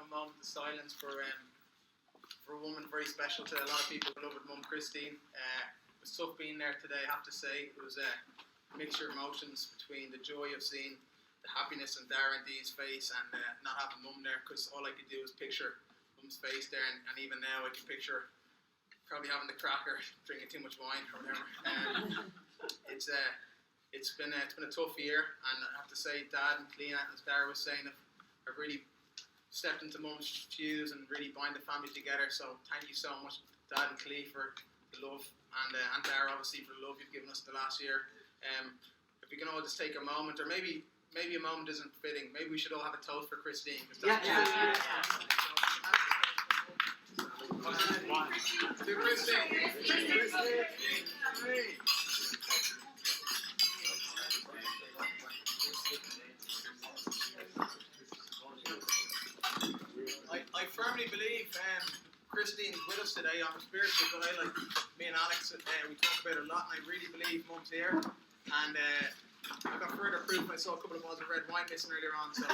a moment of silence for a woman very special to a lot of people. Beloved Mum Christine. It was tough being there today, I have to say. It was a mixture of emotions between the joy of seeing the happiness on Darren D's face and not having Mum there, because all I could do was picture Mum's face there, and even now I can picture probably having the cracker, drinking too much wine or whatever. It's been a tough year, and I have to say, Dad and Cleena, as Dara was saying, have really stepped into Mum's shoes and really bind the family together. So thank you so much, Dad and Clee, for the love, and Dara obviously for the love you've given us the last year. If we can all just take a moment, or maybe a moment isn't fitting. Maybe we should all have a toast for Christine. To Christine. I firmly believe Christine's with us today on the spiritual, but me and Alex, we talk about it a lot, and I really believe Mum's here. And I got further proof. I saw a couple of bottles of red wine missing earlier on. So,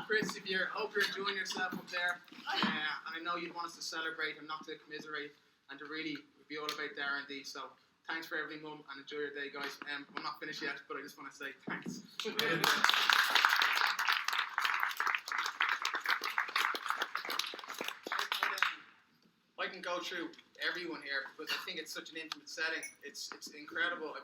Chris, hope you're enjoying yourself up there, and I know you'd want us to celebrate and not to commiserate, and to really be all about Darren D. So, thanks for everything, Mum, and enjoy your day, guys. We're not finished yet, but I just want to say thanks. I can go through everyone here because I think it's such an intimate setting. It's incredible.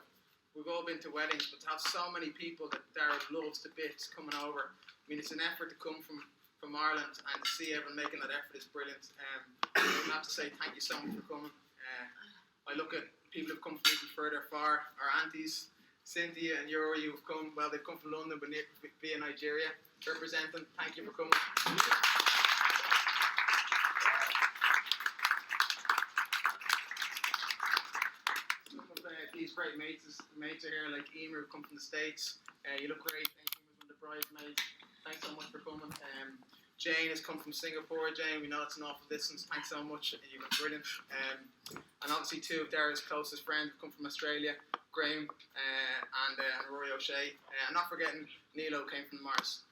We've all been to weddings, but to have so many people that Darren loves to bits coming over. I mean, it's an effort to come from Ireland, and to see everyone making that effort is brilliant. I have to say thank you so much for coming. I look at people who've come from even further far. Our aunties, Cynthia and Yuri, who've come, well, they've come from London, but via Nigeria, representing. Thank you for coming. These great mates are here, like Emer, who come from the States. You look great. Thank you, from the bridesmaids. Thanks so much for coming. Jane has come from Singapore. Jane, we know it's an awful distance. Thanks so much. You've been brilliant. And obviously two of Dara's closest friends have come from Australia, Graham and Rory O'Shea. And not forgetting Nilo came from Mars.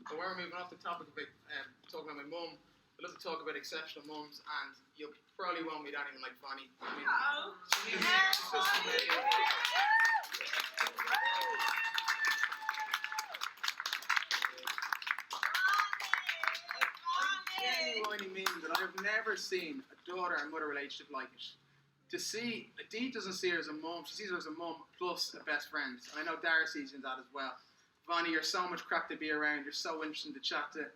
While we're moving off the topic of talking about my mum, I'd love to talk about exceptional mums, and you probably won't meet anyone like Bonnie. I mean, she's just amazing. I genuinely mean that I've never seen a daughter and mother relationship like it. To see, Dee doesn't see her as a mum, she sees her as a mum plus a best friend. And I know Dara sees you in that as well. Bonnie, you're so much crap to be around, you're so interesting to chat to.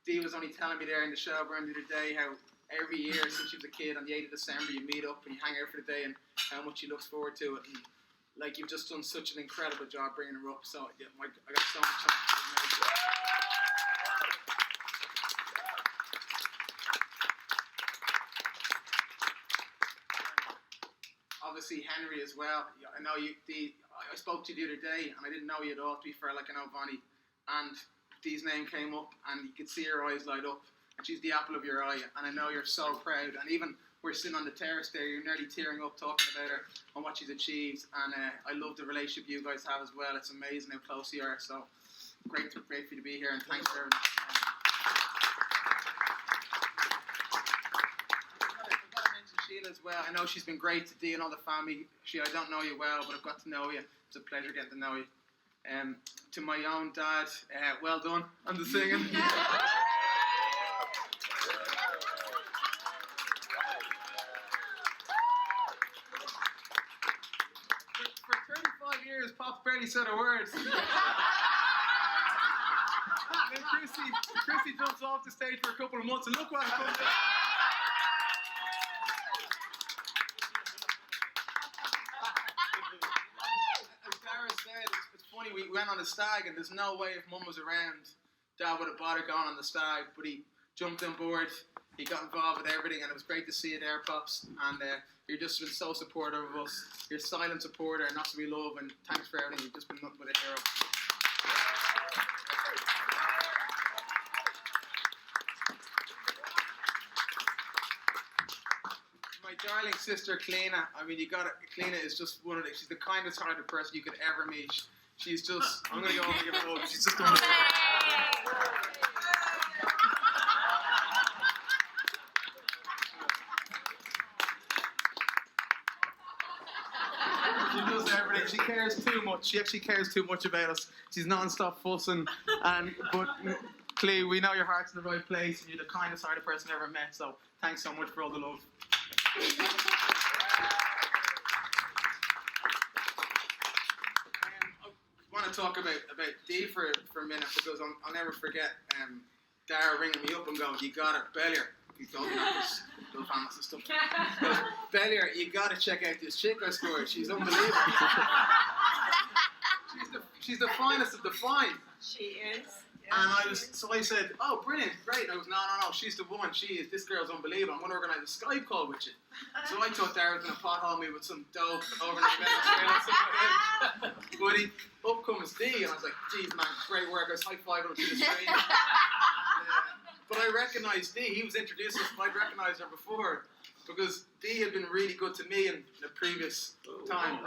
Dee was only telling me there in the showroom the other day how every year since she was a kid on the 8th of December you meet up and you hang out for the day, and how much she looks forward to it. And like, you've just done such an incredible job bringing her up. So yeah, I got so much time for you. Obviously Henry as well. I know you, Dee, I spoke to you the other day and I didn't know you at all, to be fair, like I know Bonnie, and Dee's name came up and you could see her eyes light up, and she's the apple of your eye, and I know you're so proud. And even we're sitting on the terrace there, you're nearly tearing up talking about her and what she's achieved, and I love the relationship you guys have as well. It's amazing how close you are, so great for you to be here, and thanks for everything. As well. I know she's been great to Dee and all the family. I don't know you well, but I've got to know you. It's a pleasure getting to know you. To my own dad, well done on the singing. For 35 years, Pop barely said a word. Then Chrissy jumps off the stage for a couple of months, and look what comes out. We went on a stag, and there's no way if Mum was around, Dad would have bothered going on the stag, but he jumped on board. he got involved with everything, and it was great to see you there, Pops. And you've just been so supportive of us. You're a silent supporter, and that's what we love. And thanks for everything. You've just been nothing but a hero. My darling sister, Kleena. I mean, Kleena is just she's the kindest hearted person you could ever meet. She's just, I'm going to go over and give her a hug. She's just done it. She does everything. She cares too much. She actually cares too much about us. She's non-stop fussing. But Clee, we know your heart's in the right place, and you're the kindest hearted person I ever met. So thanks so much for all the love. I want to talk about Dee for a minute, because I'll never forget Dara ringing me up and going, "You got it, Bellier." He told me that was no famous and stuff. Bellier, you got to check out this chick I scored. She's unbelievable. she's the finest of the fine. She is. And I said, "Oh, brilliant, great." And I was, no, she's the one. This girl's unbelievable. I'm going to organise a Skype call with you. So I thought Dara was going to pothole me with some dope overnight Australia. But up comes Dee, and I was like, "Geez, man, great work." I was high-fiving him through the screen. But I recognised Dee. He was introduced us, but I'd recognised her before, because Dee had been really good to me in the previous time.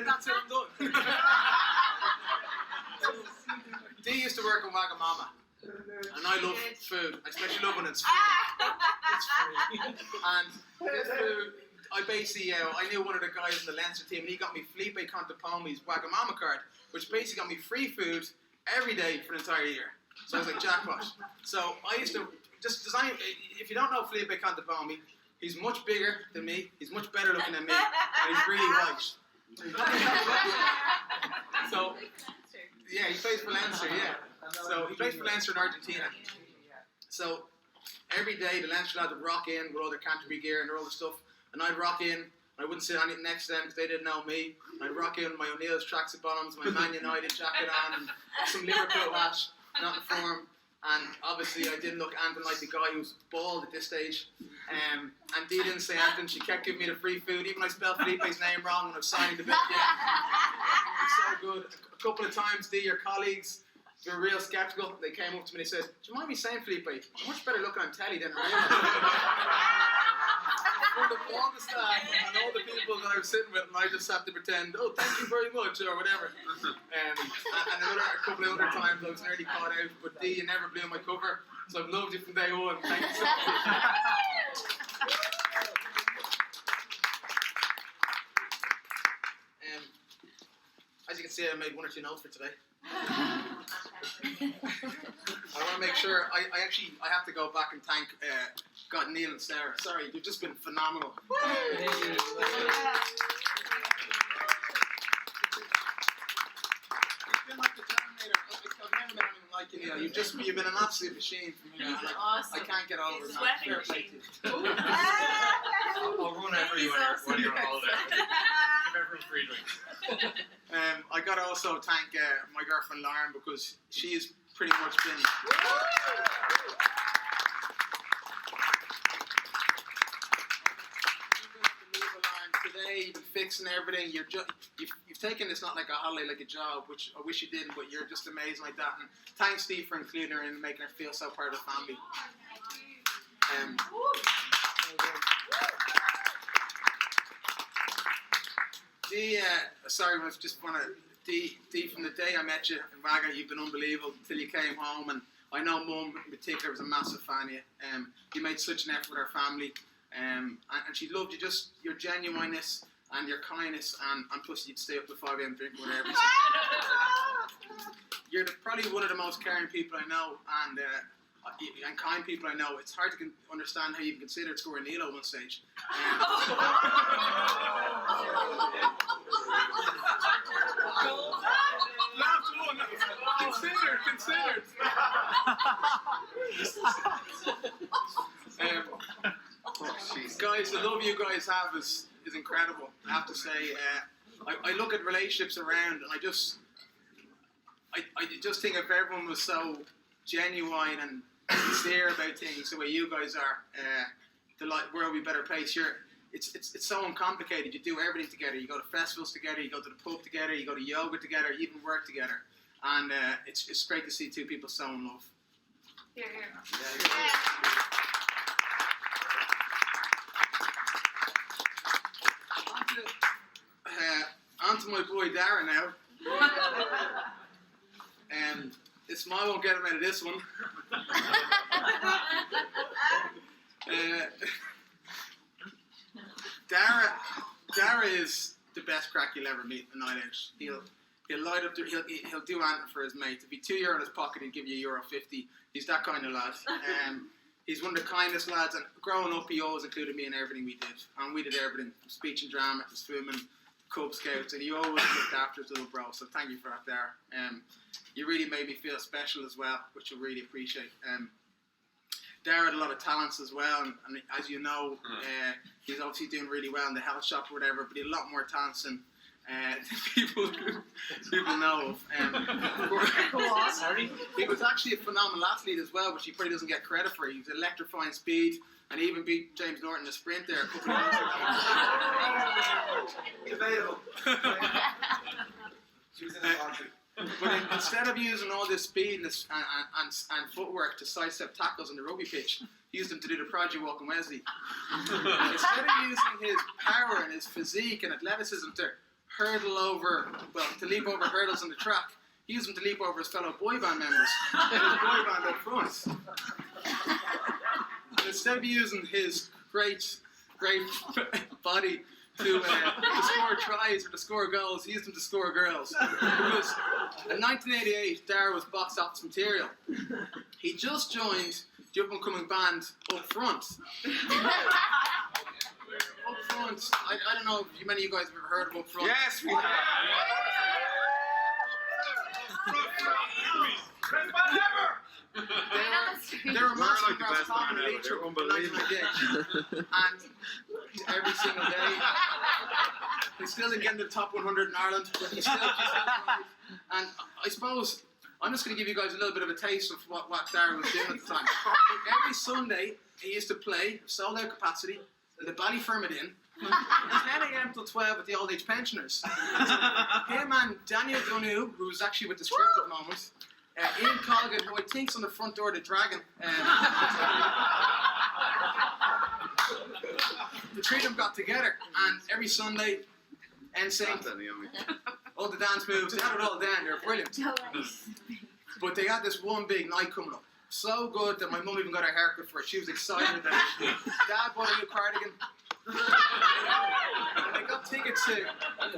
That's it, I'm done. Dee used to work in Wagamama, and I love food. I especially love when it's free. It's free. And this food, I knew one of the guys in the Leinster team, and he got me Felipe Contepomi's Wagamama card, which basically got me free food every day for an entire year. So I was like, jackpot. So I used to just design. If you don't know Felipe Contepomi, he's much bigger than me. He's much better looking than me, and he's really white. So yeah, he plays for Leinster. Yeah, so he plays for Leinster in Argentina. So every day the Leinster lads would rock in with all their Canterbury gear and all the stuff, and I'd rock in. I wouldn't sit next to them because they didn't know me. I'd rock in with my O'Neill's tracksuit bottoms, my Man United jacket on, and some Liverpool hat, not in form. And obviously I didn't look anything like the guy who was bald at this stage. And Dee didn't say anything. She kept giving me the free food. Even I spelled Felipe's name wrong when I was signing the bill. It was so good. A couple of times, Dee, your colleagues, they were real skeptical. They came up to me and they said, "Do you mind me saying, Felipe, you're much better looking on telly than real." All the staff and all the people that I was sitting with, and I just had to pretend, "Oh, thank you very much," or whatever. And a couple of other times I was nearly caught out, but Dee, you never blew my cover, so I've loved you from day one. Thank you so much. As you can see, I made one or two notes for today. I want to make sure, I have to go back and thank Neil and Sarah. Sorry, you've just been phenomenal. You've been like the Terminator. I've never met anyone like you, Neil. You've been an absolute machine for me. Like, awesome. I can't get over it. Fair play to you. I'll run every when you're on holiday. Give everyone free drinks. I got to also thank my girlfriend Lauren, because she has pretty much been today. You've been fixing everything. You've taken this not like a holiday, like a job, which I wish you didn't, but you're just amazing like that. And thanks, Steve, for including her and making her feel so part of the family. Dee, sorry, I just want to, Dee, from the day I met you in Vaga, you've been unbelievable until you came home, and I know Mum in particular was a massive fan of you. You made such an effort with our family, and she loved you, just your genuineness and your kindness, and plus you'd stay up to 5 a.m. drinking whatever. You're probably one of the most caring people I know, and kind people I know. It's hard to understand how you considered scoring Nilo at one stage. Considered. Guys, the love you guys have is incredible. I have to say, I look at relationships around, and I just think if everyone was so genuine and sincere about things the way you guys are, the world would be a better place. It's so uncomplicated. You do everything together. You go to festivals together. You go to the pub together. You go to yoga together. You even work together. And it's great to see two people so in love. Here, here. On to my boy Darren now. This smile won't get him out of this one. Dara is the best crack you'll ever meet a night out. He'll light up. He'll do anything for his mate. If he €2 in his pocket, he'll give you €1.50. He's that kind of lad. He's one of the kindest lads. And growing up, he always included me in everything we did. And we did everything: from speech and drama to swimming, Cub Scouts, and he always looked after his little bro. So thank you for that, Dara. You really made me feel special as well, which I really appreciate. Dara had a lot of talents as well, and as you know, he's obviously doing really well in the health shop or whatever, but he had a lot more talents than people know of. He was actually a phenomenal athlete as well, which he probably doesn't get credit for. He was electrifying speed, and he even beat James Norton in the sprint there a couple of months ago. But instead of using all this speed and footwork to sidestep tackles on the rugby pitch, he used them to do the Prodigy Walk in Wesley. Instead of using his power and his physique and athleticism to leap over hurdles on the track, he used them to leap over his fellow boy band members in his boy band up front. And instead of using his great body to score tries or to score goals, he used them to score girls. Because in 1988, Dara was box office material. He just joined the up-and-coming band Up Front. Up Front, I don't know if many of you guys have ever heard of Up Front. Yes, we have. They were massive across Conor and Leitrim in 1998. And every single day. He still didn't get into the top 100 in Ireland, but he still and I suppose I'm just going to give you guys a little bit of a taste of what Dara was doing at the time. Every Sunday, he used to play, sold out capacity, in the Ballyfermot Inn, 10 a.m. till 12 at the old age pensioners. Him and Daniel Dunnu, who's actually with the script at the moment, Ian Colgan, who I think's on the front door of the Dragon. The three of them got together, and every Sunday, NSYNC, all the dance moves, they had it all down. They were brilliant. But they had this one big night coming up. So good that my mum even got her haircut for it. She was excited about it. Dad bought a new cardigan. And they got tickets to,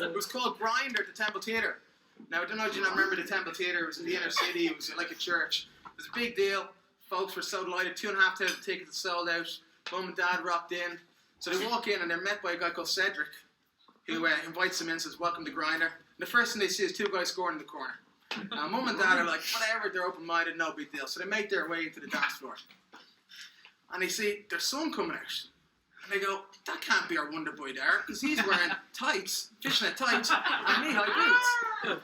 it was called Grinder at the Temple Theatre. Now, I don't know if you remember the Temple Theatre. It was in the inner city. It was like a church. It was a big deal. Folks were so delighted. 2,500 tickets sold out. Mum and Dad rocked in. So they walk in and they're met by a guy called Cedric, who invites them in and says, "Welcome to Grinder." And the first thing they see is two guys scoring in the corner. Now, Mum and Dad are like, whatever, they're open-minded, no big deal. So they make their way into the dance floor. And they see their son coming out. And they go, "That can't be our wonder boy there, because he's wearing tights, fishnet tights, and knee-high boots."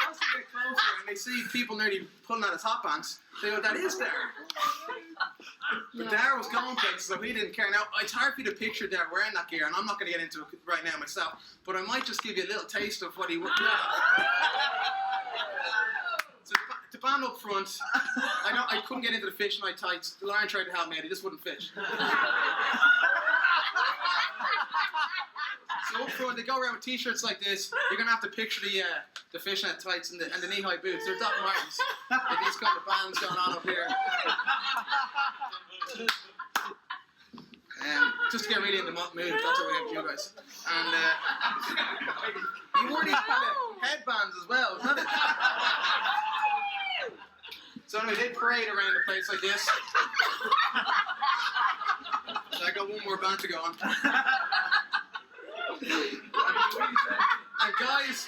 As they get closer and they see people nearly pulling out his hot pants, they go, "That is Dara." But Dara was going places, so he didn't care. Now, it's hard for you to picture Dara wearing that gear, and I'm not going to get into it right now myself, but I might just give you a little taste of what he would do. So the band up front, I couldn't get into the fishnet tights. The Lion tried to help me out, he just wouldn't fit. So up front, they go around with t-shirts like this. You're going to have to picture the fishnet tights and the knee-high boots. They're Doc Martens. With these kind of bands going on up here. Just to get really in the mood, that's what we have for you guys. And you wore these kind of headbands as well, wasn't it? So anyway, they parade around the place like this. So I got one more band to go on. And guys,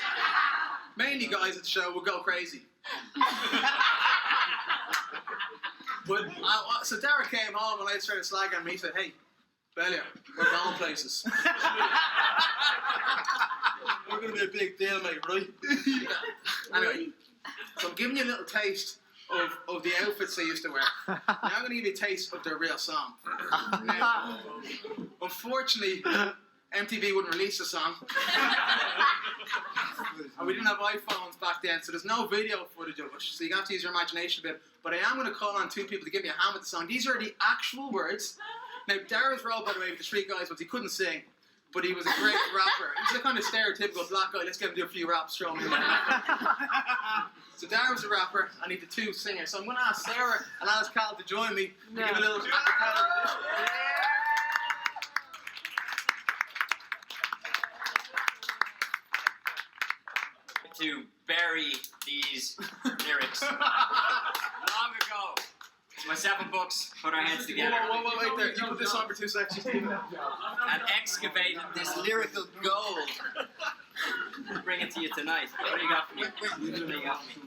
mainly guys at the show, will go crazy. But so Dara came home and I started slagging me. He said, "Hey, Belia, we're going places." We're You're going to be a big deal, mate, right? Anyway, so I'm giving you a little taste of the outfits they used to wear. Now I'm going to give you a taste of their real song. Now, unfortunately, MTV wouldn't release the song. And we didn't have iPhones back then, so there's no video footage of it. So you have to use your imagination a bit. But I am going to call on two people to give me a hand with the song. These are the actual words. Now, Dara's role, by the way, with the Street Guys was he couldn't sing, but he was a great rapper. He was a kind of stereotypical black guy. Let's get him to do a few raps, show him. So Dara was a rapper, I need the two singers. So I'm going to ask Sarah and ask Cal to join me and give a little... To bury these lyrics long ago. Myself and Books put our heads together Wait there. You put this on for 2 seconds. and excavated this lyrical gold. Bring it to you tonight. What do you got for me? What do you got for me?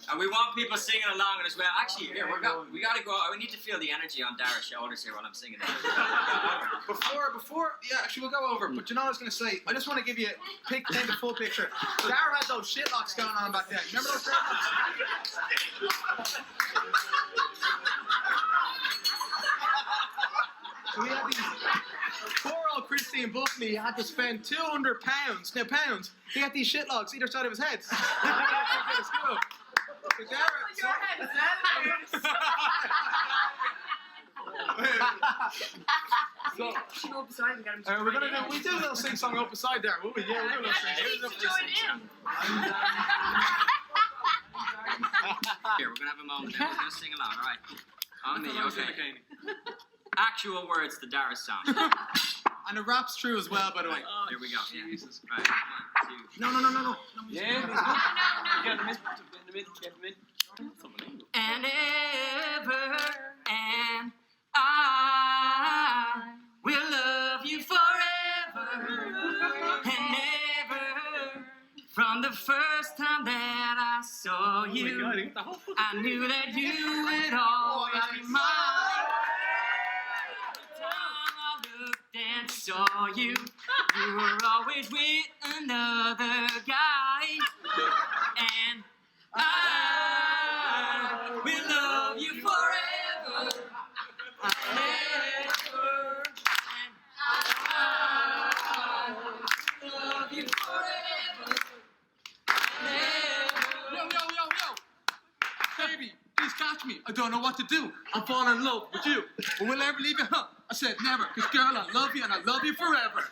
And we want people singing along as well. Actually, here we got to go. We need to feel the energy on Dara's shoulders here while I'm singing. Before, actually we'll go over. But you know what I was going to say? I just want to give you paint the full picture. Dara had those shitlocks going on back then. Remember those shitlocks? So we had these. Poor old Christine Buckley had to spend £200. Now pounds. He had these shitlocks either side of his head. So, we're gonna do a little sing song up beside there, will we? Yeah, we'll do a little sing song. Here, we're gonna have a moment there. We're gonna sing along, alright? On me, okay. Actual words to Dara's song. And the rap's true as well, by the way. Here we go. Yeah. Jesus. Right. 1, 2. No. Yeah. And ever and I will love you forever and ever. From the first time that I saw you, I knew that you would always be mine. The time I looked and saw you, you were always with another guy. And I will love you forever and ever. And I will love you forever and ever. Yo. Baby, please catch me. I don't know what to do. I'm falling in love with you. But will I ever leave you? Huh? I said never. Because girl, I love you and I love you forever.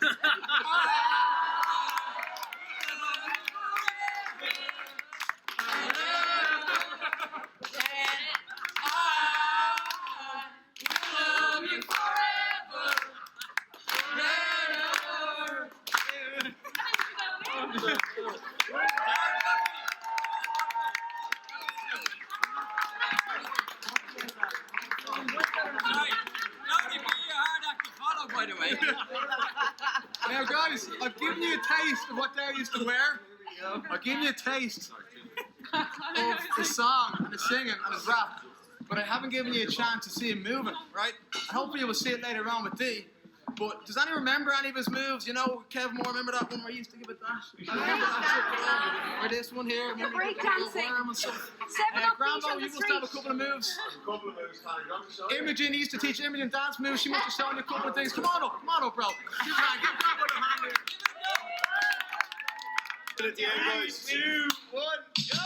By the way. Now, guys, I've given you a taste of what they used to wear. I've given you a taste of the song and the singing and his rap, but I haven't given you a chance to see him moving, right? Hopefully we'll see it later on with D. But does anyone remember any of his moves? You know, Kev Moore, remember that one where he used to give it that? Or this one here. The breakdancing. Grambo, you must have a couple of moves. Imogen used to teach Imogen dance moves. She must have shown you a couple of things. Come on up, bro. Give Grambo a hand here. 3, 2, 1, go!